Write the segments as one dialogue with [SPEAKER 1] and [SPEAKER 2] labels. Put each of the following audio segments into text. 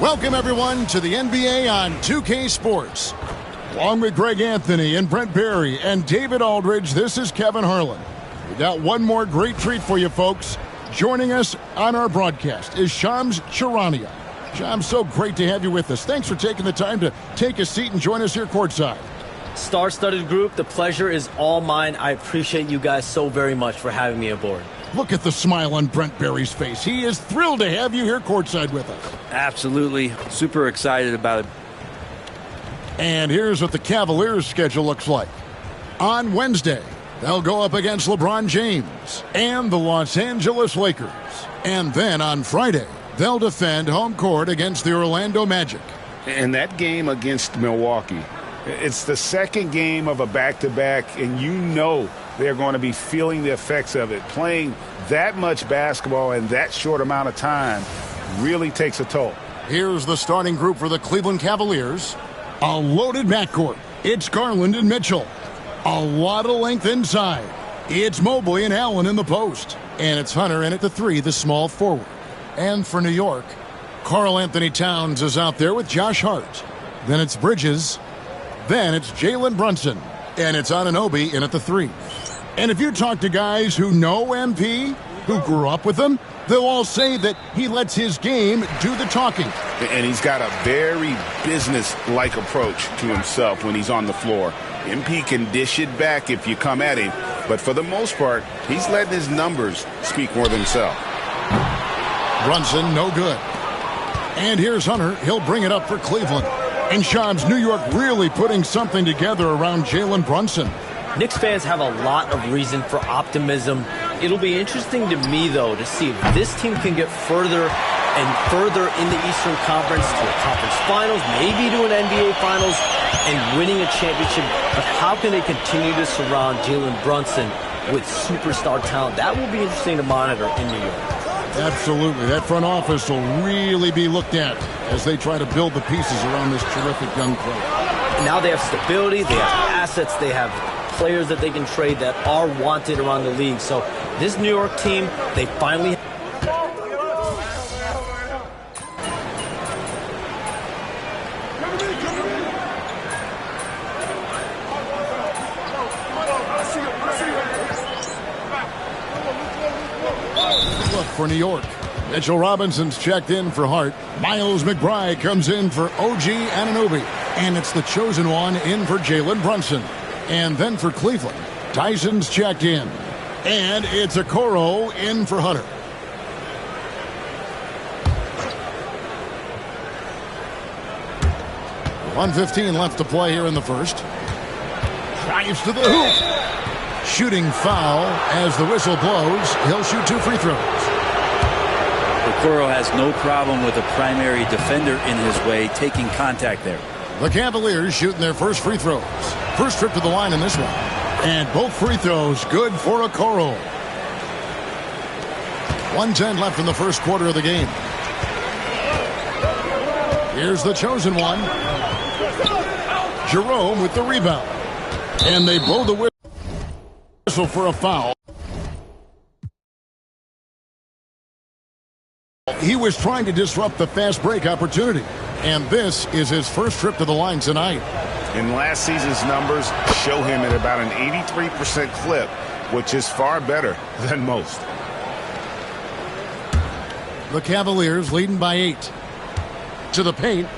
[SPEAKER 1] Welcome, everyone, to the NBA on 2K Sports. Along with Greg Anthony and Brent Barry and David Aldridge, this is Kevin Harlan. We got one more great treat for you, folks. Joining us on our broadcast is Shams Charania. Shams, so great to have you with us. Thanks for taking the time to take a seat and join us here courtside.
[SPEAKER 2] Star-studded group, the pleasure is all mine. I appreciate you guys so very much for having me aboard.
[SPEAKER 1] Look at the smile on Brent Barry's face. He is thrilled to have you here courtside with us.
[SPEAKER 3] Absolutely. Super excited about it.
[SPEAKER 1] And here's what the Cavaliers' schedule looks like. On Wednesday, they'll go up against LeBron James and the Los Angeles Lakers. And then on Friday, they'll defend home court against the Orlando Magic.
[SPEAKER 4] And that game against Milwaukee, it's the second game of a back-to-back, and you know they're going to be feeling the effects of it. Playing that much basketball in that short amount of time really takes a toll.
[SPEAKER 1] Here's the starting group for the Cleveland Cavaliers. A loaded backcourt. It's Garland and Mitchell. A lot of length inside. It's Mobley and Allen in the post. And it's Hunter in at the three, the small forward. And for New York, Karl Anthony Towns is out there with Josh Hart. Then it's Bridges. Then it's Jalen Brunson. And it's Anunoby in at the three. And if you talk to guys who know MP, who grew up with him, they'll all say that he lets his game do the talking.
[SPEAKER 4] And he's got a very business-like approach to himself when he's on the floor. MP can dish it back if you come at him, but for the most part, he's letting his numbers speak for themselves.
[SPEAKER 1] Brunson, no good. And here's Hunter. He'll bring it up for Cleveland. And Shams, New York really putting something together around Jalen Brunson.
[SPEAKER 2] Knicks fans have a lot of reason for optimism. It'll be interesting to me, though, to see if this team can get further and further in the Eastern Conference to a conference finals, maybe to an NBA finals, and winning a championship. But how can they continue to surround Jalen Brunson with superstar talent? That will be interesting to monitor in New York.
[SPEAKER 1] Absolutely. That front office will really be looked at as they try to build the pieces around this terrific young player.
[SPEAKER 2] Now they have stability, they have assets, they have players that they can trade that are wanted around the league. So this New York team, they finally...
[SPEAKER 1] For New York, Mitchell Robinson's checked in for Hart. Miles McBride comes in for OG Anunoby. And it's the chosen one in for Jalen Brunson. And then for Cleveland, Tyson's checked in. And it's Okoro in for Hunter. .115 left to play here in the first. Drives to the hoop. Shooting foul as the whistle blows. He'll shoot 2 free throws.
[SPEAKER 3] Okoro has no problem with a primary defender in his way taking contact there.
[SPEAKER 1] The Cavaliers shooting their first free throws. First trip to the line in this one. And both free throws good for Okoro. 1:10 left in the first quarter of the game. Here's the chosen one. Jerome with the rebound. And they blow the whistle for a foul. He was trying to disrupt the fast break opportunity. And this is his first trip to the line tonight.
[SPEAKER 4] And last season's numbers show him at about an 83% clip, which is far better than most.
[SPEAKER 1] The Cavaliers leading by 8. To the paint.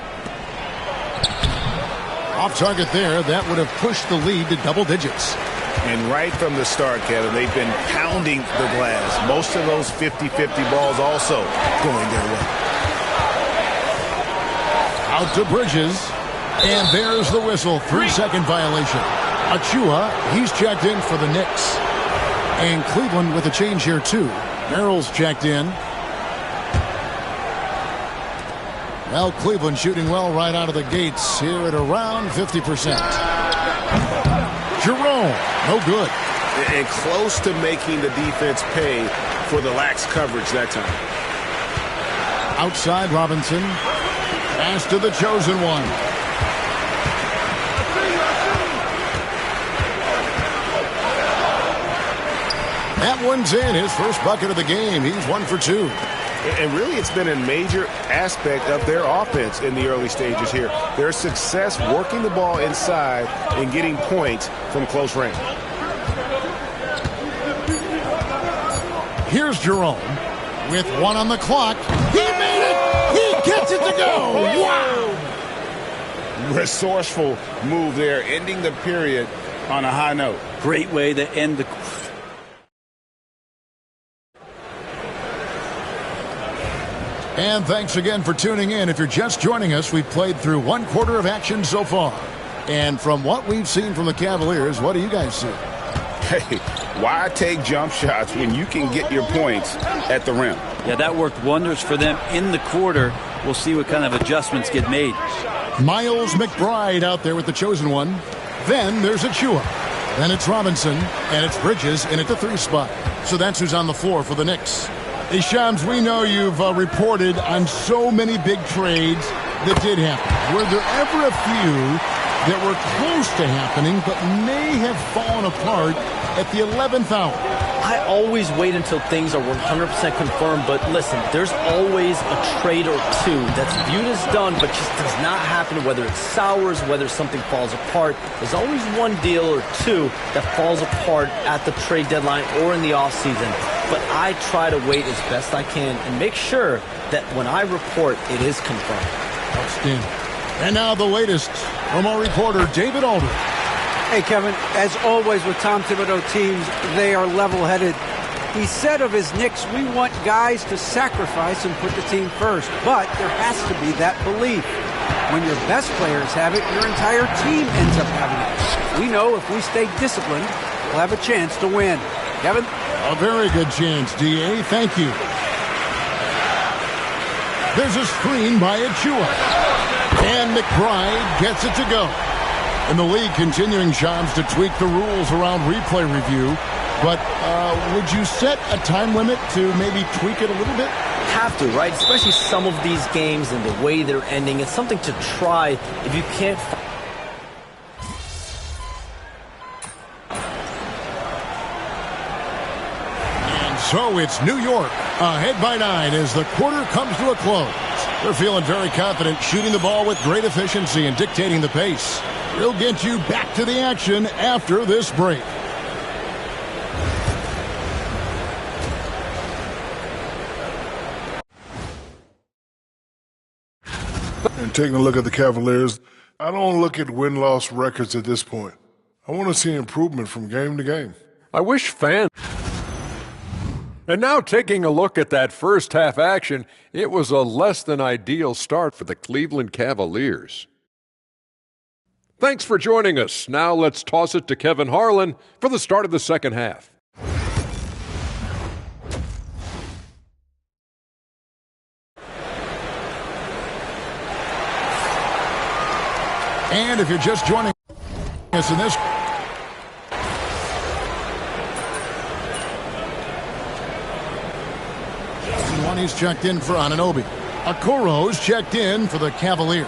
[SPEAKER 1] Off target there. That would have pushed the lead to double digits.
[SPEAKER 4] And right from the start, Kevin, they've been pounding the glass. Most of those 50-50 balls also going their way.
[SPEAKER 1] Out to Bridges. And there's the whistle. 3-second violation. Achua, he's checked in for the Knicks. And Cleveland with a change here, too. Merrill's checked in. Well, Cleveland shooting well right out of the gates here at around 50%. Jerome, no good.
[SPEAKER 4] And close to making the defense pay for the lax coverage that time.
[SPEAKER 1] Outside Robinson. Pass to the chosen one. That one's in. His first bucket of the game. He's 1 for 2.
[SPEAKER 4] And really, it's been a major aspect of their offense in the early stages here. Their success working the ball inside and getting points from close range.
[SPEAKER 1] Here's Jerome with one on the clock. He made it! He gets it to go! Wow!
[SPEAKER 4] Resourceful move there, ending the period on a high note.
[SPEAKER 3] Great way to end the...
[SPEAKER 1] And thanks again for tuning in. If you're just joining us, we've played through one quarter of action so far. And from what we've seen from the Cavaliers, what do you guys see?
[SPEAKER 4] Hey, why take jump shots when you can get your points at the rim?
[SPEAKER 3] Yeah, that worked wonders for them in the quarter. We'll see what kind of adjustments get made.
[SPEAKER 1] Miles McBride out there with the chosen one. Then there's Achua. Then it's Robinson, and it's Bridges in at the 3 spot. So that's who's on the floor for the Knicks. Hey, Shams, we know you've reported on so many big trades that did happen. Were there ever a few that were close to happening but may have fallen apart at the 11th hour?
[SPEAKER 2] I always wait until things are 100% confirmed, but listen, there's always a trade or two that's viewed as done but just does not happen, whether it sours, whether something falls apart. There's always one deal or two that falls apart at the trade deadline or in the offseason. But I try to wait as best I can and make sure that when I report, it is confirmed.
[SPEAKER 1] Outstanding. And now the latest from our reporter, David Aldridge.
[SPEAKER 5] Hey, Kevin, as always with Tom Thibodeau teams, they are level-headed. He said of his Knicks, we want guys to sacrifice and put the team first. But there has to be that belief. When your best players have it, your entire team ends up having it. We know if we stay disciplined, we'll have a chance to win. Kevin?
[SPEAKER 1] A very good chance, D.A. Thank you. There's a screen by Achua. And McBride gets it to go. And the league continuing, Shams, to tweak the rules around replay review. But would you set a time limit to maybe tweak it a little bit?
[SPEAKER 2] Have to, right? Especially some of these games and the way they're ending. It's something to try if you can't...
[SPEAKER 1] So it's New York ahead by 9 as the quarter comes to a close. They're feeling very confident, shooting the ball with great efficiency and dictating the pace. We'll get you back to the action after this break.
[SPEAKER 6] And taking a look at the Cavaliers, I don't look at win-loss records at this point. I want to see improvement from game to game.
[SPEAKER 7] I wish fans... And now taking a look at that first half action, it was a less than ideal start for the Cleveland Cavaliers. Thanks for joining us. Now let's toss it to Kevin Harlan for the start of the second half.
[SPEAKER 1] And if you're just joining us in this... He's checked in for Anunoby. Okoro's checked in for the Cavaliers.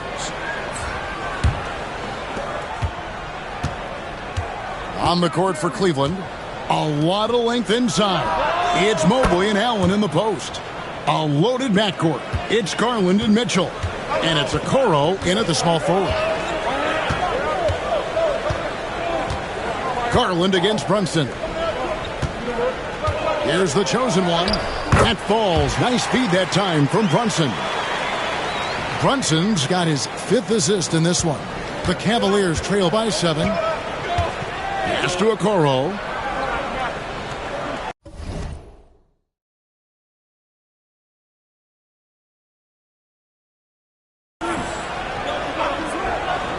[SPEAKER 1] On the court for Cleveland, a lot of length inside. It's Mobley and Allen in the post. A loaded backcourt. It's Garland and Mitchell. And it's Okoro in at the small forward. Garland against Brunson. Here's the chosen one. That falls. Nice feed that time from Brunson. Brunson's got his 5th assist in this one. The Cavaliers trail by 7. Pass to Okoro.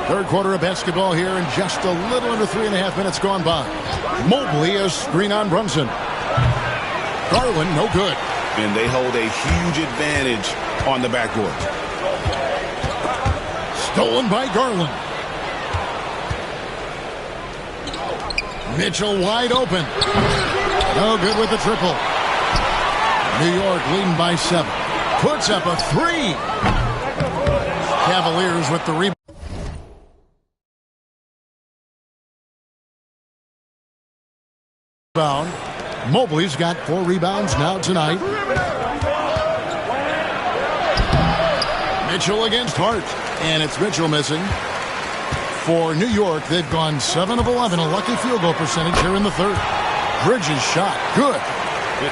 [SPEAKER 1] Third quarter of basketball here, and just a little under 3.5 minutes gone by. Mobley, a screen on Brunson. Garland, no good.
[SPEAKER 4] And they hold a huge advantage on the backboard.
[SPEAKER 1] Stolen by Garland. Mitchell wide open. No good with the triple. New York leading by 7. Puts up a 3. Cavaliers with the rebound. Mobley's got 4 rebounds now tonight. Mitchell against Hart. And it's Mitchell missing. For New York, they've gone 7 of 11, a lucky field goal percentage here in the third. Bridges shot. Good.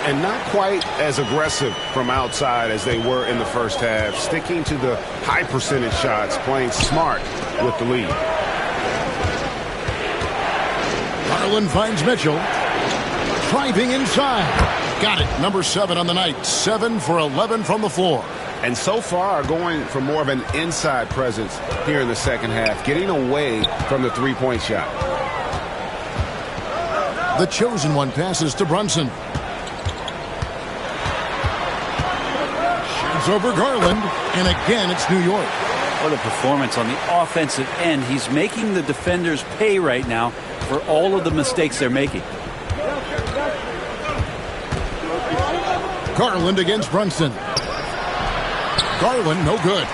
[SPEAKER 4] And not quite as aggressive from outside as they were in the first half. Sticking to the high percentage shots, playing smart with the lead.
[SPEAKER 1] Garland finds Mitchell. Driving inside. Got it. Number 7 on the night. 7 for 11 from the floor.
[SPEAKER 4] And so far going for more of an inside presence here in the second half, getting away from the three-point shot.
[SPEAKER 1] The chosen one passes to Brunson. Shoots over Garland, and again it's New York.
[SPEAKER 3] What a performance on the offensive end. He's making the defenders pay right now for all of the mistakes they're making.
[SPEAKER 1] Garland against Brunson. Garland, no good.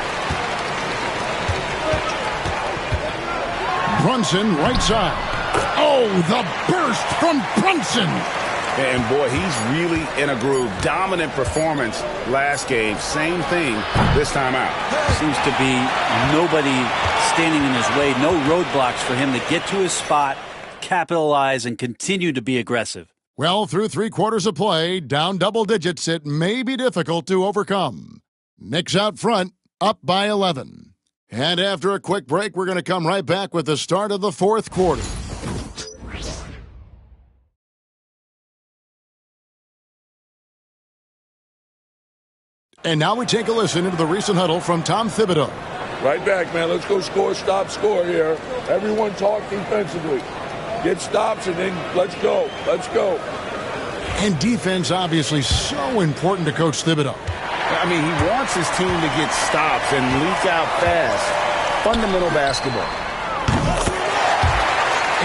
[SPEAKER 1] Brunson, right side. Oh, the burst from Brunson.
[SPEAKER 4] And boy, he's really in a groove. Dominant performance last game. Same thing this time out.
[SPEAKER 3] Seems to be nobody standing in his way. No roadblocks for him to get to his spot, capitalize, and continue to be aggressive.
[SPEAKER 1] Well, through 3 quarters of play, down double digits, it may be difficult to overcome. Knicks out front, up by 11. And after a quick break, we're going to come right back with the start of the fourth quarter. And now we take a listen into the recent huddle from Tom Thibodeau.
[SPEAKER 8] Right back, man. Let's go score, stop, score here. Everyone talk defensively. Get stops and then let's go. Let's go.
[SPEAKER 1] And defense obviously so important to Coach Thibodeau.
[SPEAKER 4] I mean, he wants his team to get stops and leak out fast. Fundamental basketball.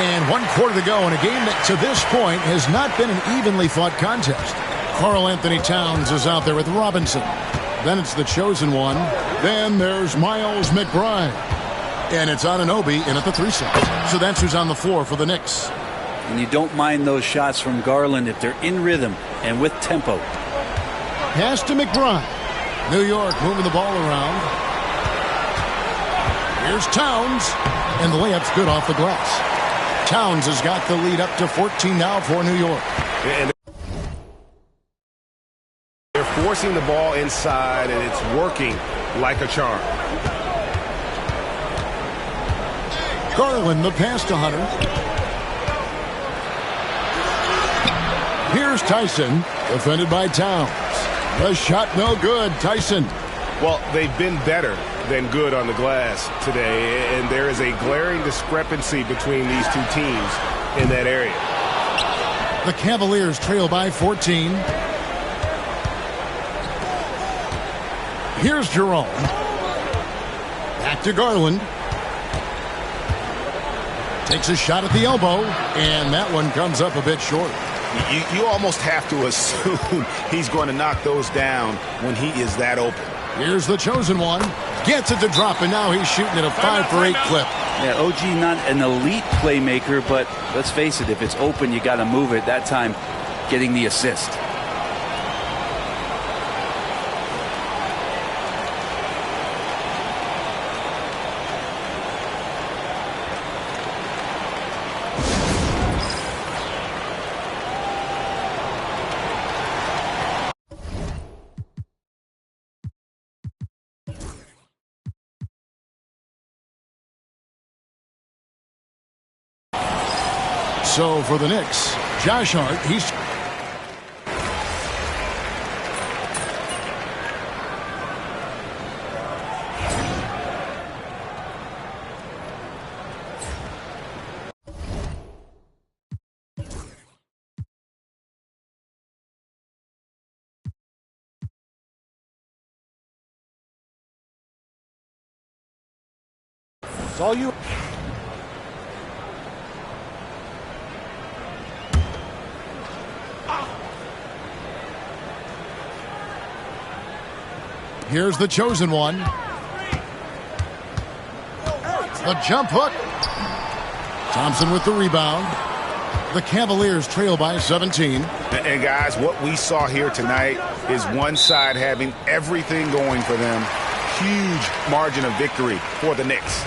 [SPEAKER 1] And 1 quarter to go in a game that to this point has not been an evenly fought contest. Karl Anthony Towns is out there with Robinson. Then it's the chosen one. Then there's Miles McBride. And it's Anunoby in at the 3 slot. So that's who's on the floor for the Knicks.
[SPEAKER 3] And you don't mind those shots from Garland if they're in rhythm and with tempo.
[SPEAKER 1] Pass to McBride. New York moving the ball around. Here's Towns. And the layup's good off the glass. Towns has got the lead up to 14 now for New York.
[SPEAKER 4] And they're forcing the ball inside, and it's working like a charm.
[SPEAKER 1] Garland, the pass to Hunter. Here's Tyson, defended by Towns. The shot no good. Tyson.
[SPEAKER 4] Well, they've been better than good on the glass today, and there is a glaring discrepancy between these two teams in that area.
[SPEAKER 1] The Cavaliers trail by 14. Here's Jerome. Back to Garland. Takes a shot at the elbow, and that one comes up a bit short.
[SPEAKER 4] You almost have to assume he's going to knock those down when he is that open.
[SPEAKER 1] Here's the chosen one. Gets it to drop, and now he's shooting at a 5 for 8 clip.
[SPEAKER 3] Yeah, OG not an elite playmaker, but let's face it, if it's open, you got to move it. That time, getting the assist.
[SPEAKER 1] So for the Knicks, Josh Hart, he's...
[SPEAKER 4] It's all you.
[SPEAKER 1] Here's the chosen one. The jump hook. Thompson with the rebound. The Cavaliers trail by 17.
[SPEAKER 4] And guys, what we saw here tonight is one side having everything going for them, huge margin of victory for the Knicks.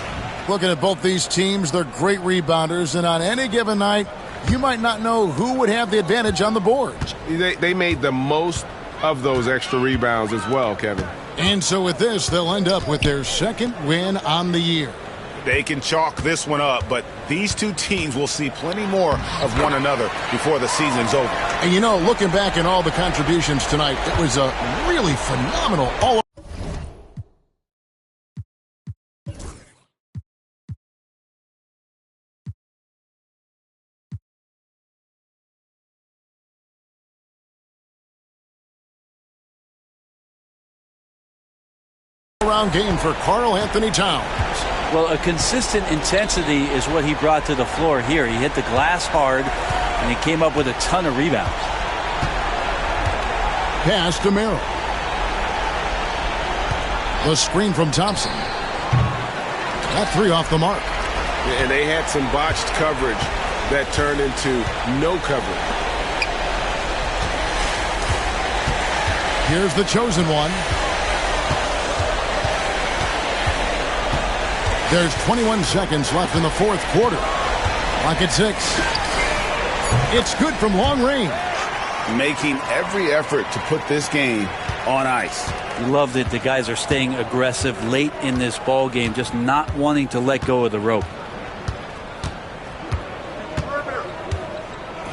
[SPEAKER 1] Looking at both these teams, they're great rebounders, and on any given night, you might not know who would have the advantage on the boards.
[SPEAKER 9] They made the most of those extra rebounds as well, Kevin.
[SPEAKER 1] And so with this, they'll end up with their second win on the year.
[SPEAKER 4] They can chalk this one up, but these two teams will see plenty more of one another before the season's over.
[SPEAKER 1] And you know, looking back at all the contributions tonight, it was a really phenomenal all around game for Karl Anthony Towns.
[SPEAKER 3] Well, a consistent intensity is what he brought to the floor here. He hit the glass hard, and he came up with a ton of rebounds.
[SPEAKER 1] Pass to Merrill. The screen from Thompson. That three off the mark.
[SPEAKER 9] And they had some botched coverage that turned into no coverage.
[SPEAKER 1] Here's the chosen one. There's 21 seconds left in the fourth quarter. Clock at 6. It's good from long range.
[SPEAKER 4] Making every effort to put this game on ice.
[SPEAKER 3] You love that the guys are staying aggressive late in this ball game, just not wanting to let go of the rope.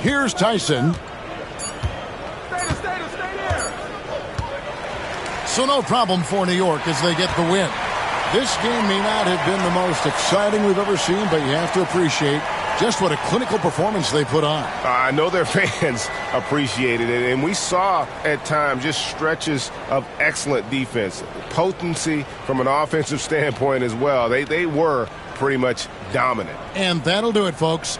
[SPEAKER 1] Here's Tyson. So no problem for New York as they get the win. This game may not have been the most exciting we've ever seen, but you have to appreciate just what a clinical performance they put on.
[SPEAKER 9] I know their fans appreciated it, and we saw at times just stretches of excellent defense. Potency from an offensive standpoint as well. They were pretty much dominant.
[SPEAKER 1] And that'll do it, folks.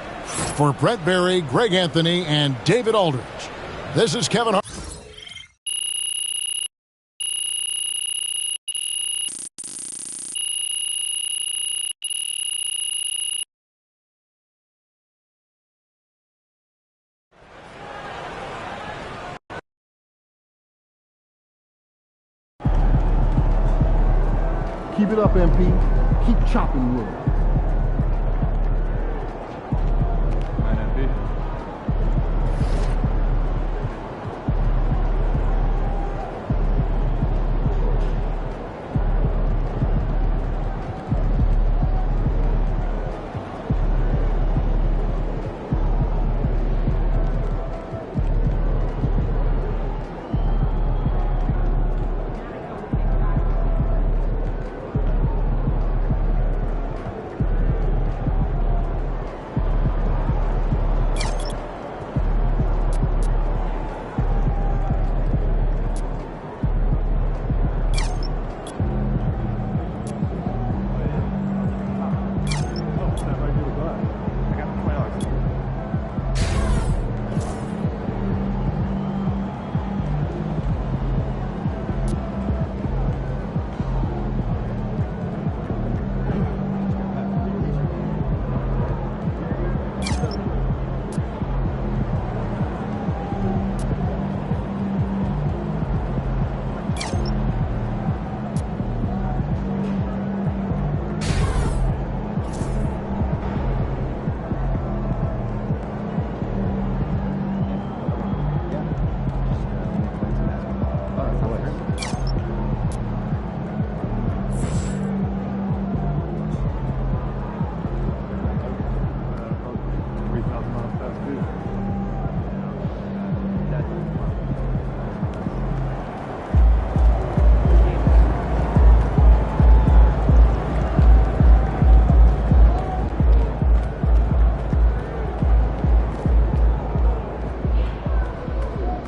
[SPEAKER 1] For Brett Berry, Greg Anthony, and David Aldridge, this is Kevin Hart.
[SPEAKER 10] Keep it up, MP. Keep chopping wood.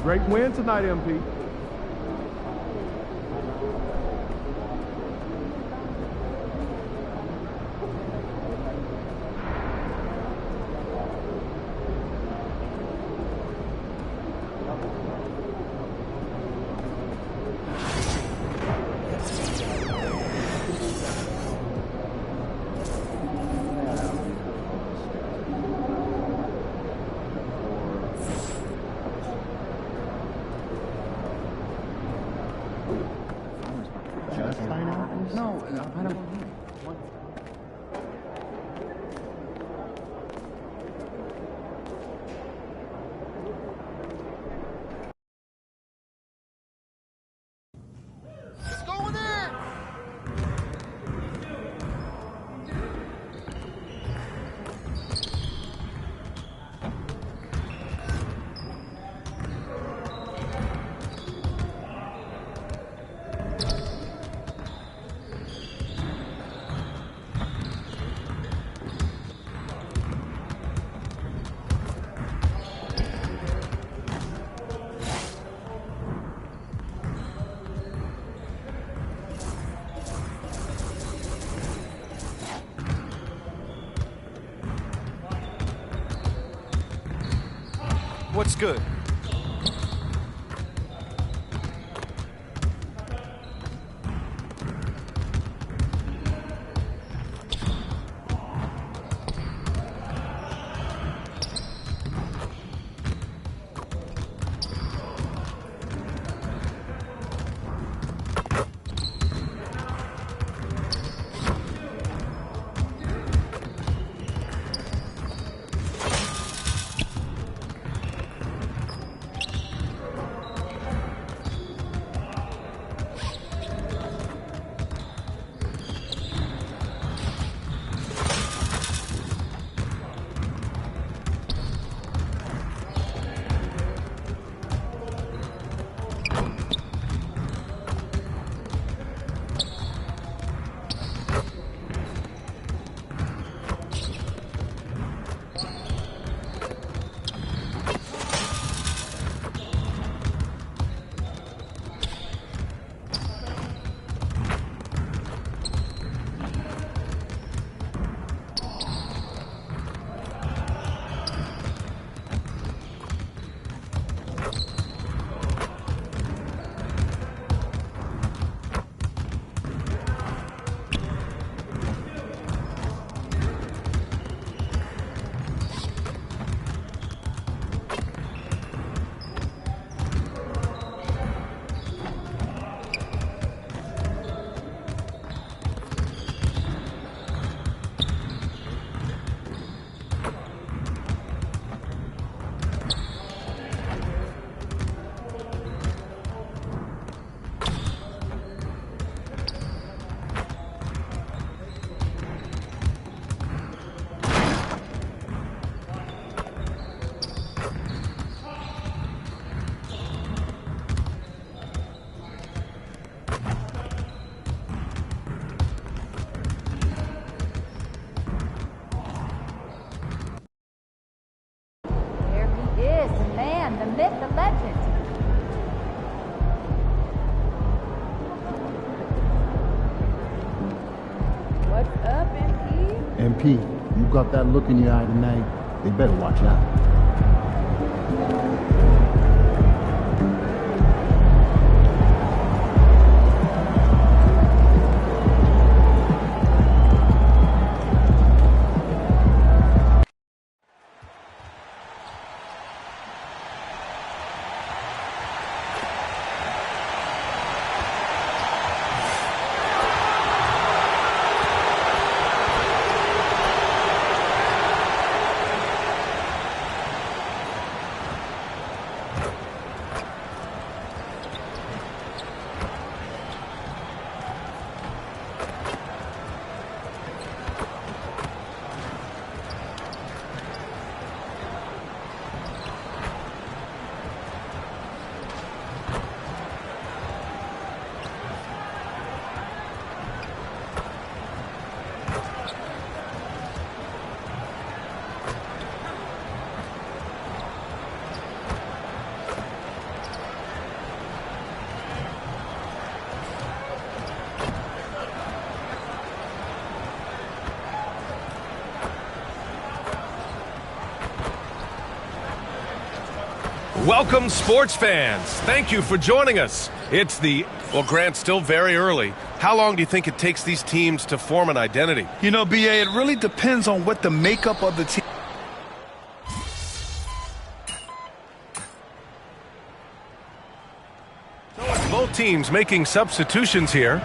[SPEAKER 10] Great win tonight, MP. No, I don't.
[SPEAKER 1] It's going in!
[SPEAKER 11] What's good?
[SPEAKER 10] MP, you got that look in your eye tonight. They better watch out.
[SPEAKER 12] Welcome, sports fans. Thank you for joining us. Well, Grant, still very early. How long do you think it takes these teams to form an identity?
[SPEAKER 13] You know, B.A., it really depends on what the makeup of the team.
[SPEAKER 12] So it's both teams making substitutions here.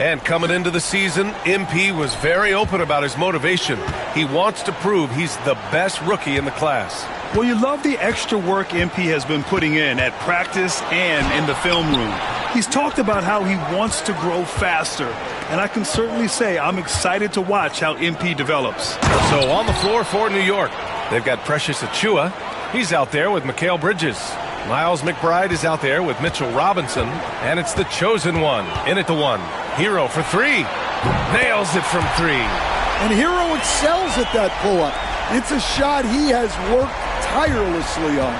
[SPEAKER 12] And coming into the season, MP was very open about his motivation. He wants to prove he's the best rookie in the class.
[SPEAKER 13] Well, you love the extra work MP has been putting in at practice and in the film room. He's talked about how he wants to grow faster, and I can certainly say I'm excited to watch how MP develops.
[SPEAKER 12] So on the floor for New York, they've got Precious Achiuwa. He's out there with Mikal Bridges. Miles McBride is out there with Mitchell Robinson, and it's the chosen one in at the one. Hero for three. Nails it from three.
[SPEAKER 11] And Hero excels at that pull-up. It's a shot he has worked tirelessly on.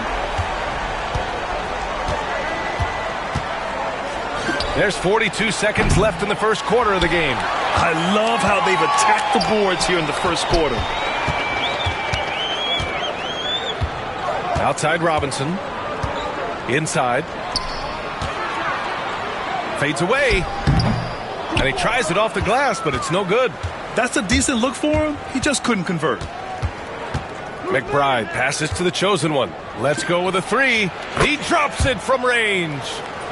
[SPEAKER 12] There's 42 seconds left in the first quarter of the game.
[SPEAKER 13] I love how they've attacked the boards here in the first quarter.
[SPEAKER 12] Outside Robinson. Inside. Fades away. And he tries it off the glass, but it's no good.
[SPEAKER 13] That's a decent look for him. He just couldn't convert.
[SPEAKER 12] McBride passes to the chosen one. Let's go with a three. He drops it from range.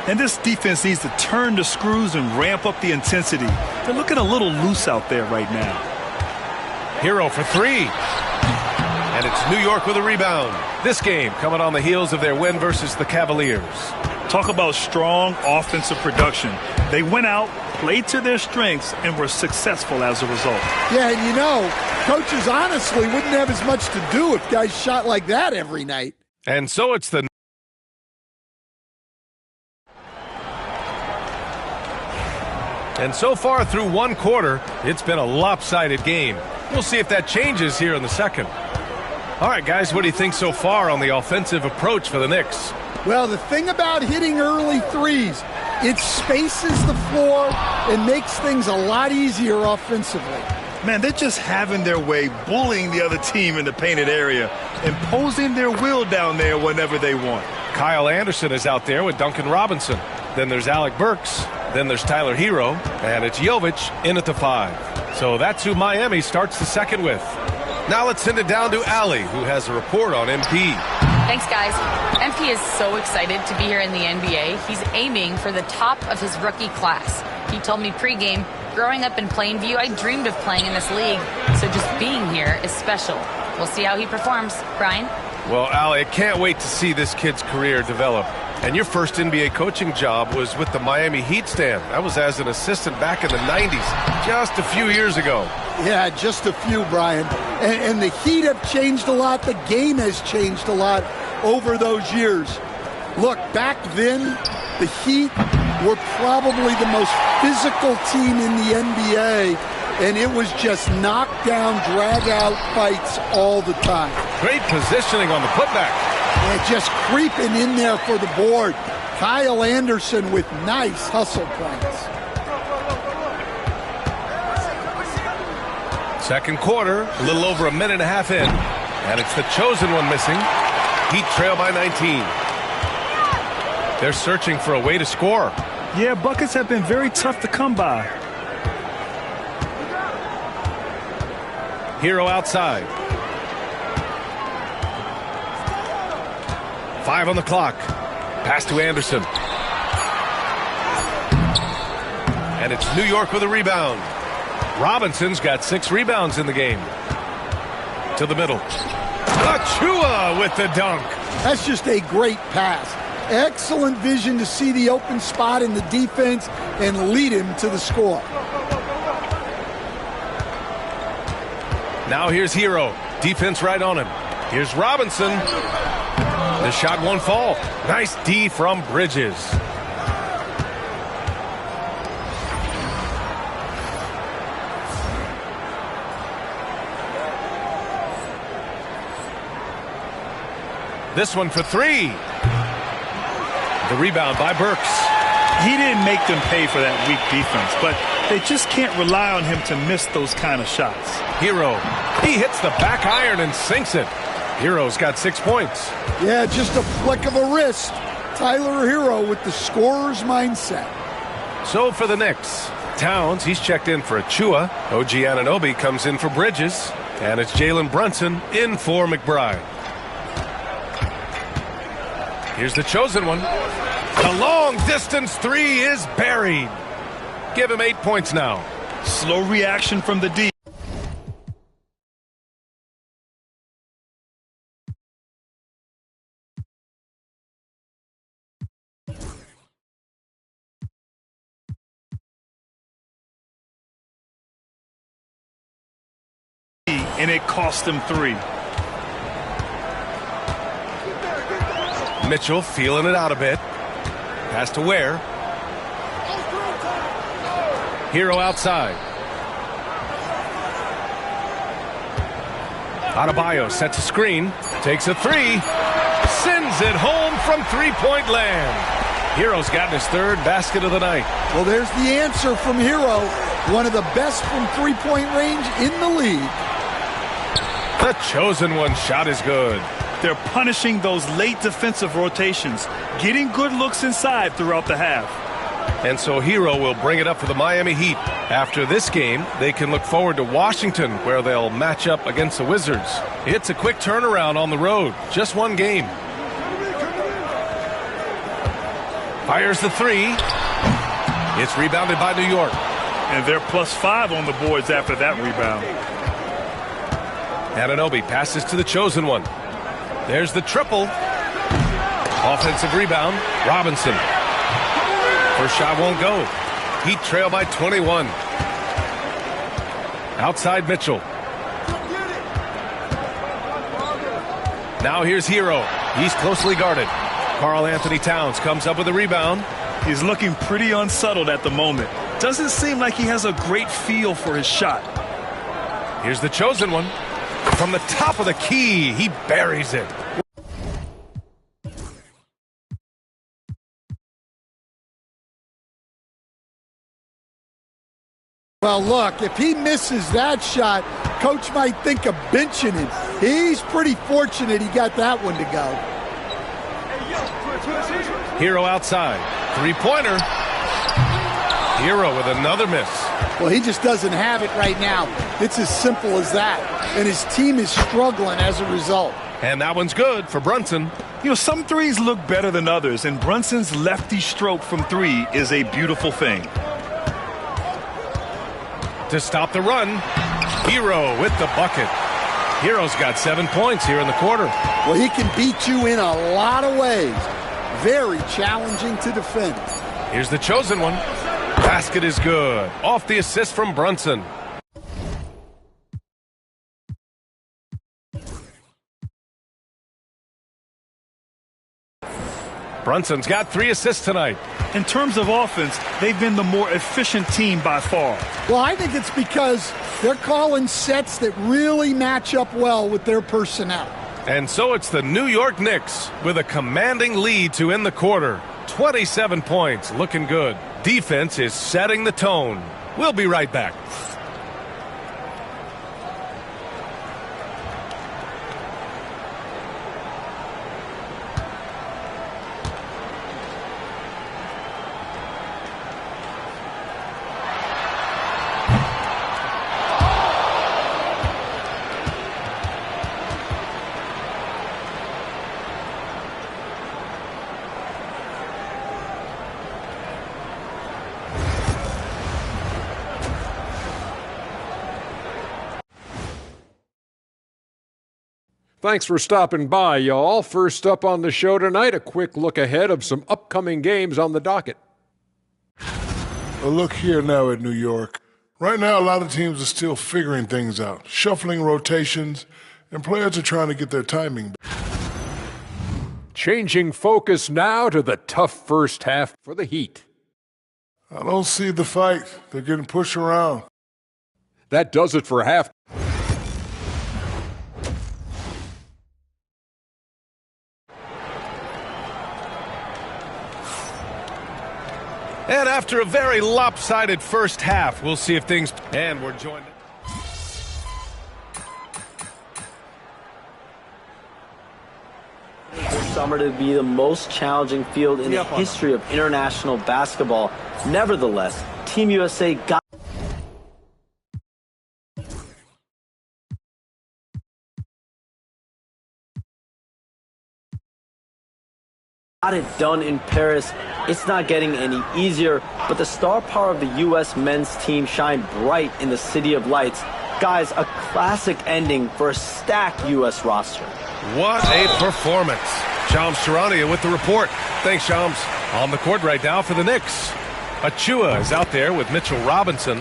[SPEAKER 13] And this defense needs to turn the screws and ramp up the intensity. They're looking a little loose out there right now.
[SPEAKER 12] Hero for three. And it's New York with a rebound. This game coming on the heels of their win versus the Cavaliers.
[SPEAKER 13] Talk about strong offensive production. They went out, played to their strengths, and were successful as a result.
[SPEAKER 11] Yeah, and you know, coaches honestly wouldn't have as much to do if guys shot like that every night.
[SPEAKER 12] And so it's the... And so far through one quarter, it's been a lopsided game. We'll see if that changes here in the second. All right, guys, what do you think so far on the offensive approach for the Knicks?
[SPEAKER 11] Well, the thing about hitting early threes, it spaces the floor and makes things a lot easier offensively.
[SPEAKER 13] Man, they're just having their way, bullying the other team in the painted area, imposing their will down there whenever they want.
[SPEAKER 12] Kyle Anderson is out there with Duncan Robinson. Then there's Alec Burks. Then there's Tyler Hero. And it's Jovic in at the 5. So that's who Miami starts the second with. Now let's send it down to Allie, who has a report on MP.
[SPEAKER 14] Thanks, guys. MP is so excited to be here in the NBA. He's aiming for the top of his rookie class. He told me pregame, growing up in Plainview, I dreamed of playing in this league. So just being here is special. We'll see how he performs. Brian?
[SPEAKER 12] Well, Allie, I can't wait to see this kid's career develop. And your first NBA coaching job was with the Miami Heat stand. That was as an assistant back in the 90s, just a few years ago.
[SPEAKER 11] Yeah, just a few, Brian. And the Heat have changed a lot. The game has changed a lot over those years. Look, back then, the Heat were probably the most physical team in the NBA, and it was just knockdown, drag-out fights all the time.
[SPEAKER 12] Great positioning on the putback.
[SPEAKER 11] And just creeping in there for the board. Kyle Anderson with nice hustle points.
[SPEAKER 12] Second quarter, a little over a minute and a half in. And it's the chosen one missing. Heat trail by 19. They're searching for a way to score.
[SPEAKER 13] Yeah, buckets have been very tough to come by.
[SPEAKER 12] Hero outside. 5 on the clock. Pass to Anderson. And it's New York with a rebound. Robinson's got 6 rebounds in the game. To the middle. Achiuwa with the dunk.
[SPEAKER 11] That's just a great pass. Excellent vision to see the open spot in the defense and lead him to the score.
[SPEAKER 12] Now here's Hero. Defense right on him. Here's Robinson. The shot won't fall. Nice D from Bridges. This one for 3. The rebound by Burks.
[SPEAKER 13] He didn't make them pay for that weak defense, but they just can't rely on him to miss those kind of shots.
[SPEAKER 12] Hero. He hits the back iron and sinks it. Hero's got 6 points.
[SPEAKER 11] Yeah, just a flick of a wrist. Tyler Hero with the scorer's mindset.
[SPEAKER 12] So for the Knicks, Towns, he's checked in for Achiuwa. OG Anunoby comes in for Bridges. And it's Jalen Brunson in for McBride. Here's the chosen one. The long distance 3 is buried. Give him 8 points now.
[SPEAKER 13] Slow reaction from the D. And it cost him 3.
[SPEAKER 12] Mitchell feeling it out a bit. Pass to Ware. Hero outside. Adebayo sets a screen. Takes a 3. Sends it home from three-point land. Hero's gotten his 3rd basket of the night.
[SPEAKER 11] Well, there's the answer from Hero. One of the best from three-point range in the league.
[SPEAKER 12] The chosen one shot is good.
[SPEAKER 13] They're punishing those late defensive rotations, getting good looks inside throughout the half.
[SPEAKER 12] And so Hero will bring it up for the Miami Heat. After this game, they can look forward to Washington, where they'll match up against the Wizards. It's a quick turnaround on the road. Just one game. Fires the 3. It's rebounded by New York.
[SPEAKER 13] And they're +5 on the boards after that rebound.
[SPEAKER 12] Anunoby passes to the chosen one. There's the triple. Offensive rebound. Robinson. First shot won't go. Heat trail by 21. Outside Mitchell. Now here's Hero. He's closely guarded. Karl Anthony Towns comes up with a rebound.
[SPEAKER 13] He's looking pretty unsettled at the moment. Doesn't seem like he has a great feel for his shot.
[SPEAKER 12] Here's the chosen one. From the top of the key, he buries it.
[SPEAKER 11] Well, look, if he misses that shot, coach might think of benching him. He's pretty fortunate he got that one to go.
[SPEAKER 12] Hero outside. Three-pointer. Hero with another miss.
[SPEAKER 11] Well, he just doesn't have it right now. It's as simple as that. And his team is struggling as a result.
[SPEAKER 12] And that one's good for Brunson.
[SPEAKER 13] You know, some threes look better than others, and Brunson's lefty stroke from 3 is a beautiful thing.
[SPEAKER 12] To stop the run, Hero with the bucket. Hero's got 7 points here in the quarter.
[SPEAKER 11] Well, he can beat you in a lot of ways. Very challenging to defend.
[SPEAKER 12] Here's the chosen one. Basket is good. Off the assist from Brunson. Brunson's got 3 assists tonight.
[SPEAKER 13] In terms of offense, they've been the more efficient team by far.
[SPEAKER 11] Well, I think it's because they're calling sets that really match up well with their personnel.
[SPEAKER 12] And so it's the New York Knicks with a commanding lead to end the quarter. 27 points, looking good. Defense is setting the tone. We'll be right back.
[SPEAKER 7] Thanks for stopping by, y'all. First up on the show tonight, a quick look ahead of some upcoming games on the docket.
[SPEAKER 6] A look here now at New York. Right now, a lot of teams are still figuring things out, shuffling rotations, and players are trying to get their timing.
[SPEAKER 7] Changing focus now to the tough first half for the Heat.
[SPEAKER 6] I don't see the fight. They're getting pushed around.
[SPEAKER 7] That does it for half.
[SPEAKER 12] And after a very lopsided first half, we'll see if things... And we're joined...
[SPEAKER 2] This summer to be the most challenging field in the history of international basketball. Nevertheless, Team USA got... Got it done in Paris. It's not getting any easier, but the star power of the U.S. men's team shined bright in the City of Lights. Guys, a classic ending for a stacked U.S. roster.
[SPEAKER 12] What a performance. Shams Charania with the report. Thanks, Shams. On the court right now for the Knicks. Achua is out there with Mitchell Robinson.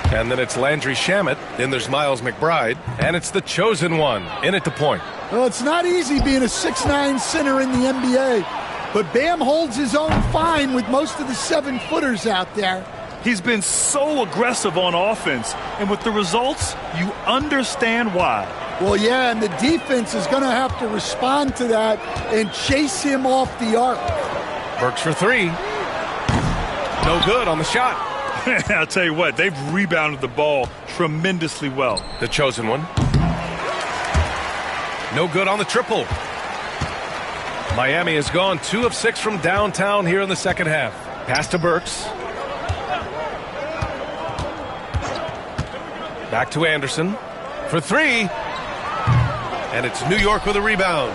[SPEAKER 12] And then it's Landry Shamet. Then there's Miles McBride. And it's the chosen one in at the point.
[SPEAKER 11] Well, it's not easy being a 6'9" center in the NBA. But Bam holds his own fine with most of the 7-footers out there.
[SPEAKER 13] He's been so aggressive on offense. And with the results, you understand why.
[SPEAKER 11] Well, yeah, and the defense is going to have to respond to that and chase him off the arc.
[SPEAKER 12] Burks for three. No good on the shot.
[SPEAKER 13] I'll tell you what, they've rebounded the ball tremendously well.
[SPEAKER 12] The chosen one. No good on the triple. Miami has gone 2 of 6 from downtown here in the second half. Pass to Burks. Back to Anderson for three. And it's New York with a rebound.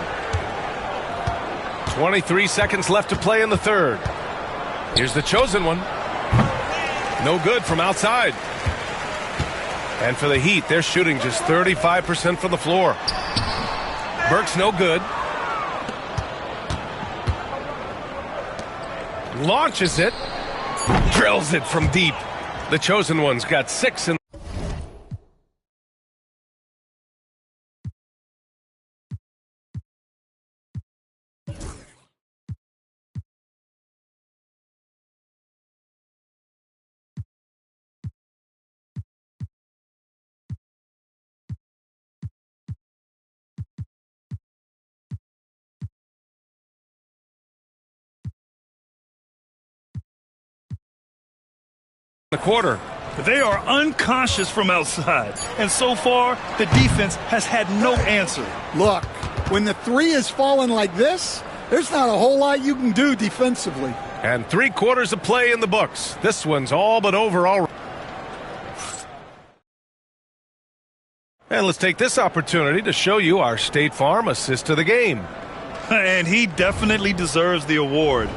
[SPEAKER 12] 23 seconds left to play in the third. Here's the chosen one. No good from outside. And for the Heat, they're shooting just 35% from the floor. Burks no good. Launches it. Drills it from deep. The chosen one's got 6 in the quarter.
[SPEAKER 13] They are unconscious from outside, and so far the defense has had no answer.
[SPEAKER 11] Look, when the three is falling like this, there's not a whole lot you can do defensively.
[SPEAKER 12] And 3 quarters of play in the books. This one's all but over already. And let's take this opportunity to show you our State Farm assist to the game.
[SPEAKER 13] And he definitely deserves the award.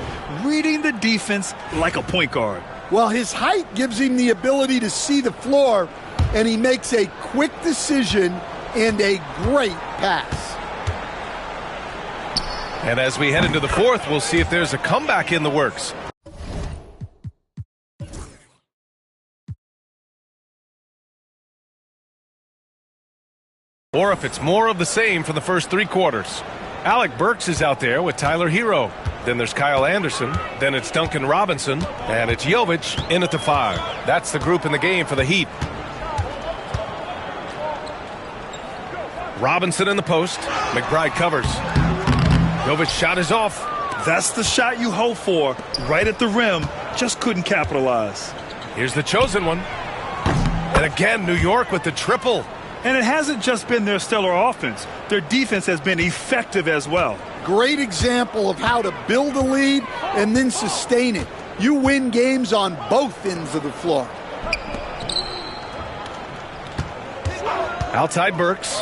[SPEAKER 13] Reading the defense like a point guard.
[SPEAKER 11] Well, his height gives him the ability to see the floor, and he makes a quick decision and a great pass.
[SPEAKER 12] And as we head into the fourth, we'll see if there's a comeback in the works. Or if it's more of the same for the first 3 quarters. Alec Burks is out there with Tyler Hero. Then there's Kyle Anderson. Then it's Duncan Robinson. And it's Jovic in at the 5. That's the group in the game for the Heat. Robinson in the post. McBride covers. Jovic shot is off.
[SPEAKER 13] That's the shot you hope for. Right at the rim. Just couldn't capitalize.
[SPEAKER 12] Here's the chosen one. And again, New York with the triple.
[SPEAKER 13] And it hasn't just been their stellar offense. Their defense has been effective as well.
[SPEAKER 11] Great example of how to build a lead and then sustain it. You win games on both ends of the floor.
[SPEAKER 12] Outside Burks.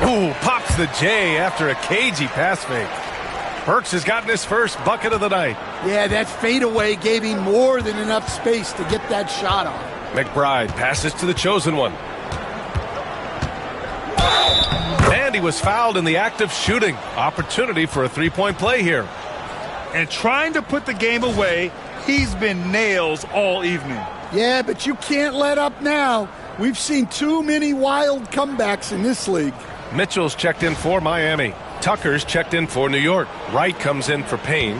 [SPEAKER 12] Ooh, pops the J after a cagey pass fake. Burks has gotten his first bucket of the night.
[SPEAKER 11] Yeah, that fadeaway gave him more than enough space to get that shot off.
[SPEAKER 12] McBride passes to the chosen one. And he was fouled in the act of shooting. Opportunity for a 3-point play here.
[SPEAKER 13] And trying to put the game away, he's been nails all evening.
[SPEAKER 11] Yeah, but you can't let up now. We've seen too many wild comebacks in this league.
[SPEAKER 12] Mitchell's checked in for Miami. Tucker's checked in for New York. Wright comes in for Payne.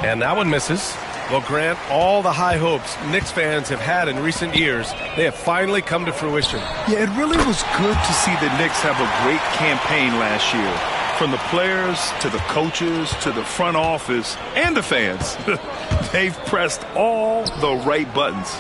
[SPEAKER 12] And that one misses. Well, Grant, all the high hopes Knicks fans have had in recent years, they have finally come to fruition.
[SPEAKER 13] Yeah, it really was good to see the Knicks have a great campaign last year. From the players to the coaches to the front office and the fans. They've pressed all the right buttons.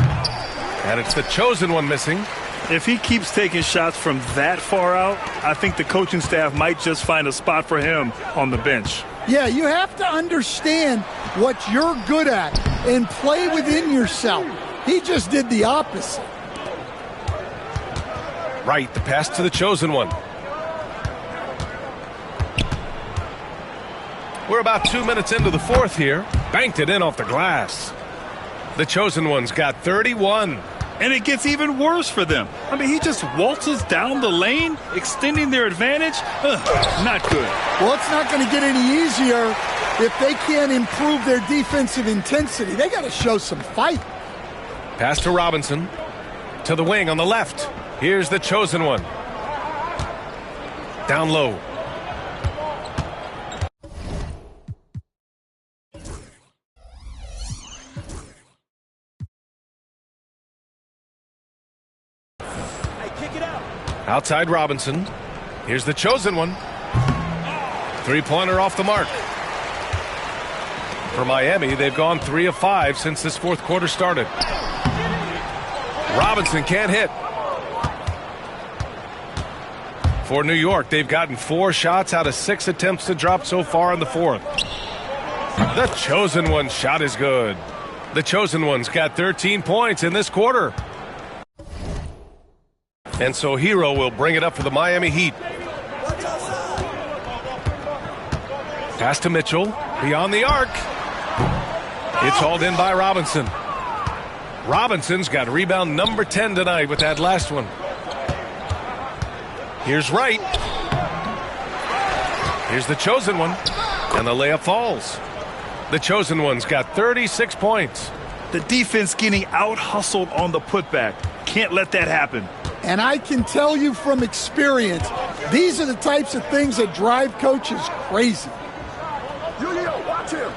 [SPEAKER 12] And it's the chosen one missing.
[SPEAKER 13] If he keeps taking shots from that far out, I think the coaching staff might just find a spot for him on the bench.
[SPEAKER 11] Yeah, you have to understand what you're good at and play within yourself. He just did the opposite.
[SPEAKER 12] Right, the pass to the chosen one. We're about 2 minutes into the fourth here. Banked it in off the glass. The Chosen Ones got 31.
[SPEAKER 13] And it gets even worse for them. I mean, he just waltzes down the lane, extending their advantage. Not good.
[SPEAKER 11] Well, it's not going to get any easier if they can't improve their defensive intensity. They got to show some fight.
[SPEAKER 12] Pass to Robinson. To the wing on the left. Here's the Chosen One. Down low. Outside Robinson. Here's the Chosen One. Three-pointer off the mark. For Miami, they've gone 3 of 5 since this fourth quarter started. Robinson can't hit. For New York, they've gotten 4 shots out of 6 attempts to drop so far in the fourth. The Chosen One shot is good. The Chosen One's got 13 points in this quarter. And so Hero will bring it up for the Miami Heat. Pass to Mitchell. Beyond the arc. It's hauled in by Robinson. Robinson's got rebound number 10 tonight with that last one. Here's Wright. Here's the Chosen One. And the layup falls. The Chosen One's got 36 points.
[SPEAKER 13] The defense getting out-hustled on the putback. Can't let that happen.
[SPEAKER 11] And I can tell you from experience, these are the types of things that drive coaches crazy.
[SPEAKER 8] Watch him.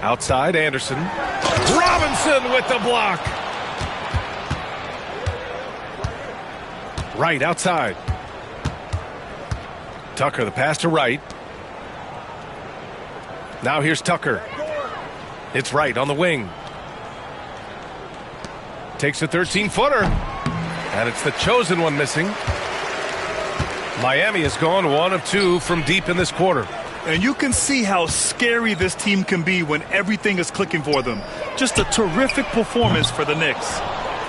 [SPEAKER 12] Outside, Anderson. Robinson with the block. Wright outside. Tucker, the pass to Wright. Now here's Tucker. It's Wright on the wing. Takes a 13-footer. And it's the Chosen One missing. Miami has gone 1 of 2 from deep in this quarter.
[SPEAKER 13] And you can see how scary this team can be when everything is clicking for them. Just a terrific performance for the Knicks.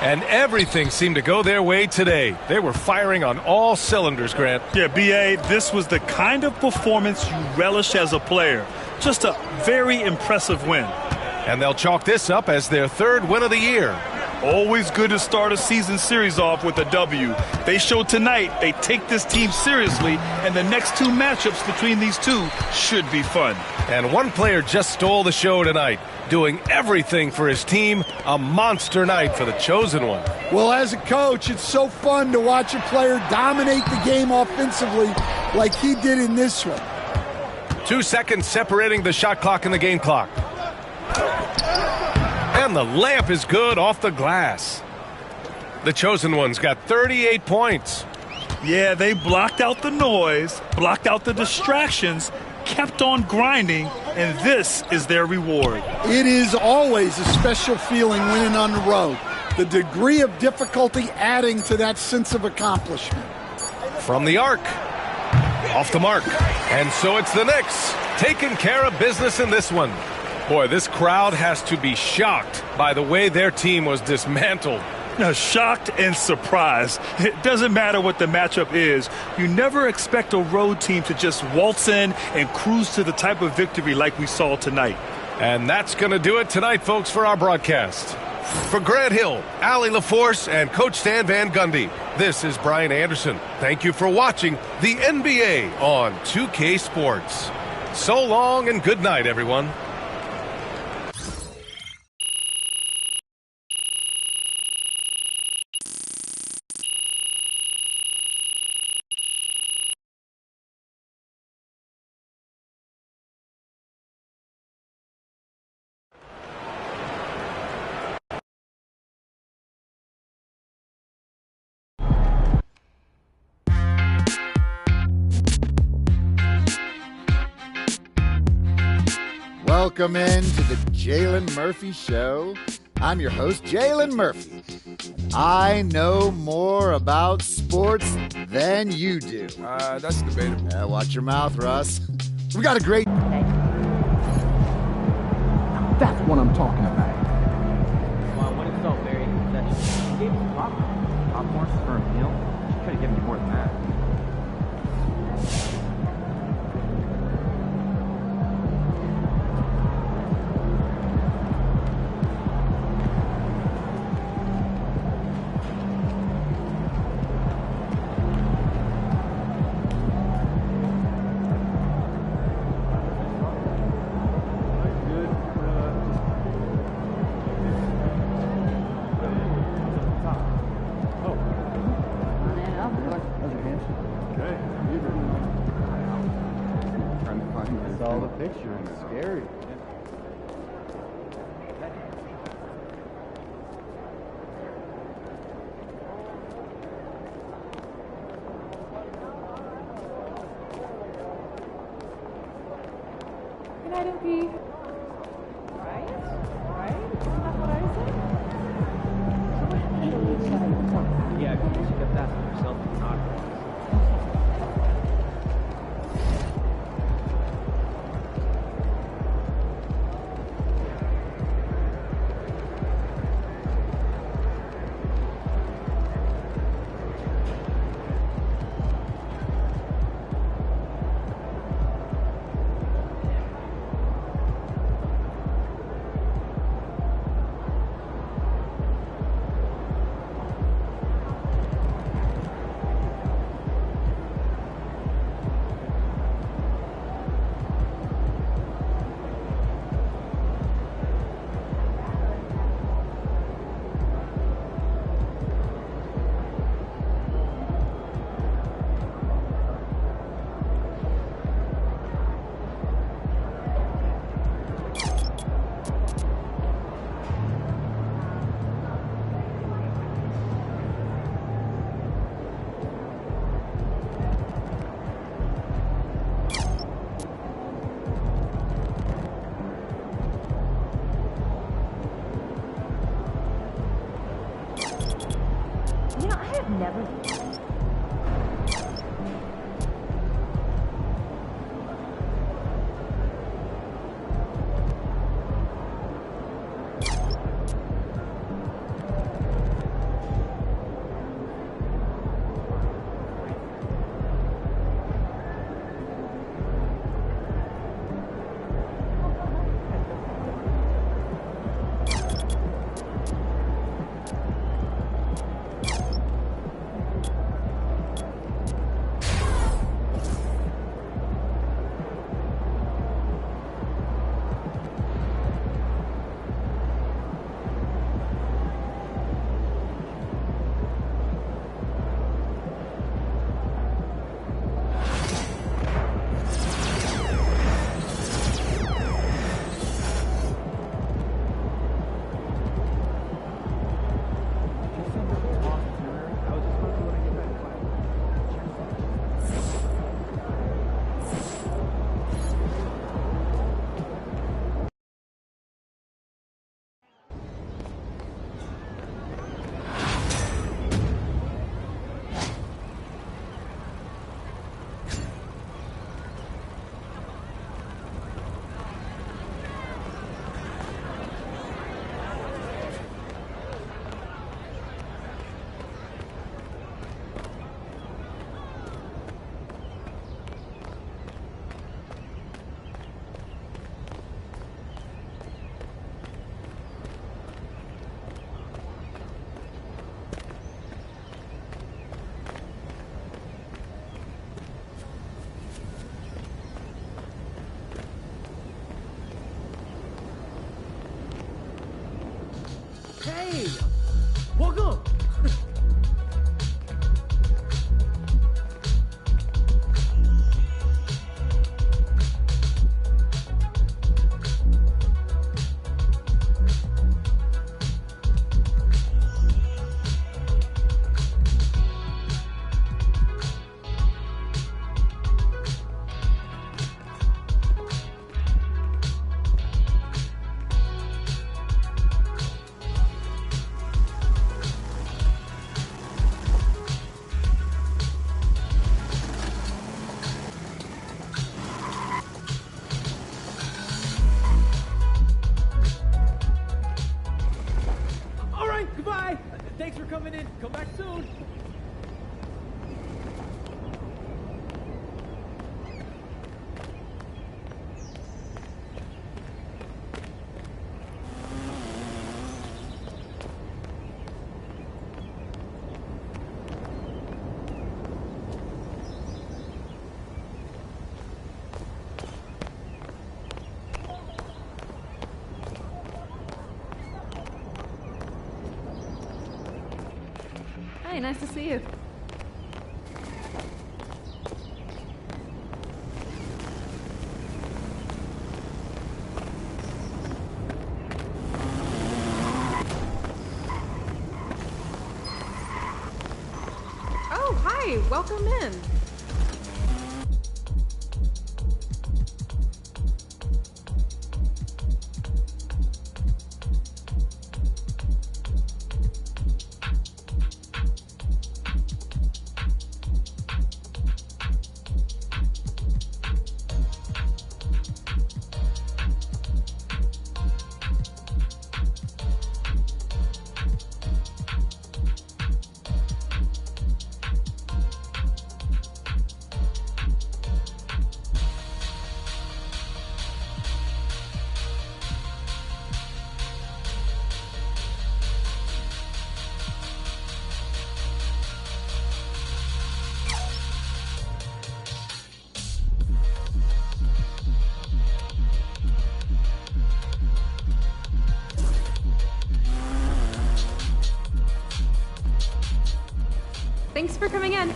[SPEAKER 12] And everything seemed to go their way today. They were firing on all cylinders, Grant.
[SPEAKER 13] Yeah, B.A., this was the kind of performance you relish as a player. Just a very impressive win.
[SPEAKER 12] And they'll chalk this up as their 3rd win of the year.
[SPEAKER 13] Always good to start a season series off with a W. They showed tonight they take this team seriously, and the next 2 matchups between these two should be fun.
[SPEAKER 12] And one player just stole the show tonight, doing everything for his team. A monster night for the Chosen One.
[SPEAKER 11] Well, as a coach, it's so fun to watch a player dominate the game offensively like he did in this one.
[SPEAKER 12] 2 seconds separating the shot clock and the game clock. And the layup is good off the glass. The Chosen One's got 38 points.
[SPEAKER 13] Yeah, they blocked out the noise, blocked out the distractions, kept on grinding, and this is their reward.
[SPEAKER 11] It is always a special feeling winning on the road. The degree of difficulty adding to that sense of accomplishment.
[SPEAKER 12] From the arc. Off the mark. And so it's the Knicks taking care of business in this one. Boy, this crowd has to be shocked by the way their team was dismantled.
[SPEAKER 13] Now, shocked and surprised. It doesn't matter what the matchup is. You never expect a road team to just waltz in and cruise to the type of victory like we saw tonight.
[SPEAKER 12] And that's going to do it tonight, folks, for our broadcast. For Grant Hill, Allie LaForce, and Coach Stan Van Gundy, this is Brian Anderson. Thank you for watching the NBA on 2K Sports. So long and good night, everyone.
[SPEAKER 15] Welcome in to the Jalen Murphy Show. I'm your host, Jalen Murphy. I know more about sports than you do.
[SPEAKER 16] That's debatable.
[SPEAKER 15] Watch your mouth, Russ. We got a great...
[SPEAKER 10] That's what I'm talking about.
[SPEAKER 17] Well, when it's all very concession, you gave us popcorn for a meal. You could have given me more than that. picture is scary.
[SPEAKER 16] Good night, MP. Right? Right? Isn't that what I said?
[SPEAKER 17] Yeah, because you kept asking yourself if you're not.
[SPEAKER 16] You know, I have never...
[SPEAKER 17] Hey! Welcome! All right, goodbye. Thanks for coming in. Come back soon.
[SPEAKER 16] Hi, nice to see you. Hi, welcome in. Thanks for coming in.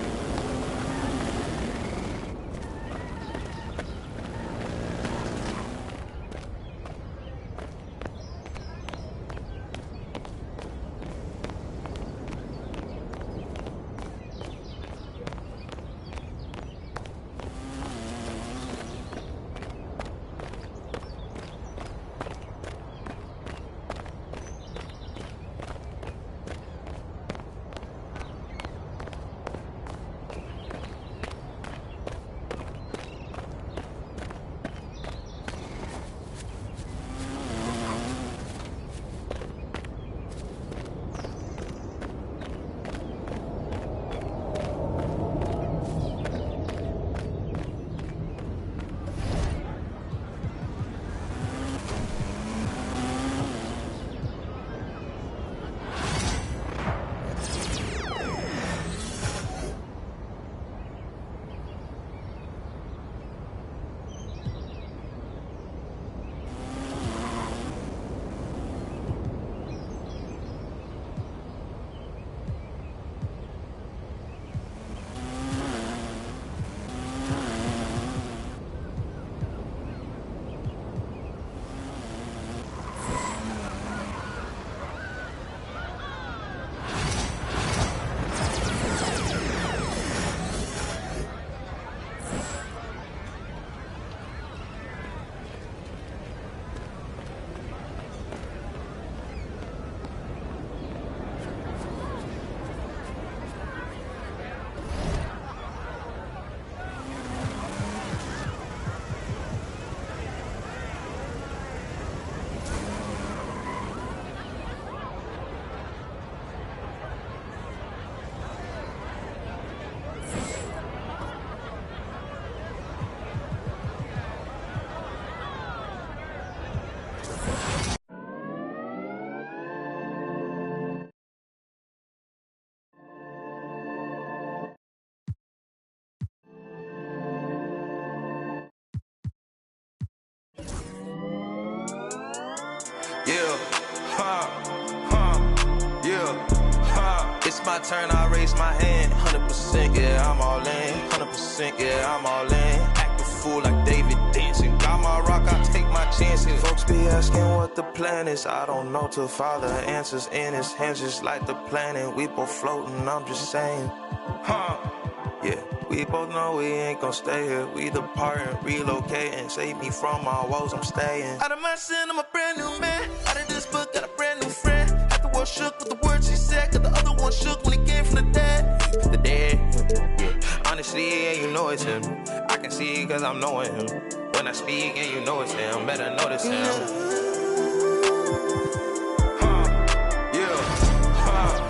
[SPEAKER 18] It's my turn, I raise my hand. 100%, yeah, I'm all in. 100%, yeah, I'm all in. Act a fool like David dancing. Got my rock, I take my chances. Folks be asking what the plan is. I don't know till Father answers in his hands, just like the planet. We both floating, I'm just saying. Yeah, we both know we ain't gon' stay here. We departing, relocating. Save me from my woes, I'm staying. Out of my sin, I'm a brand new man. Out of this book, got a brand new friend. Half the world shook with the words he said. Got the other one shook when he came from the dead. The dead, yeah. Honestly, yeah, you know it's him. I can see cause I'm knowing him. When I speak, and you know it's him. Better notice him.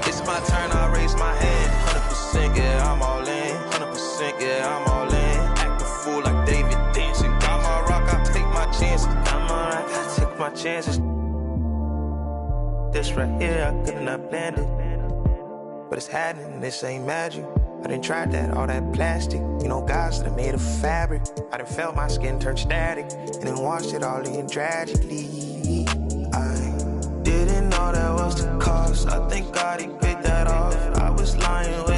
[SPEAKER 18] It's my turn, I raise my hand. 100%, yeah, I'm all in. 100%, yeah, I'm all in. Act a fool like David dancing. Got my rock, I take my chances. Got my rock, I take my chances. This right here, I could not planned it. But it's happening, this ain't magic. I done tried that, all that plastic. You know, guys that are made of fabric. I done felt my skin turn static. And then watched it all end tragically. I didn't know that was the cost. I think God, he paid that off. I was lying.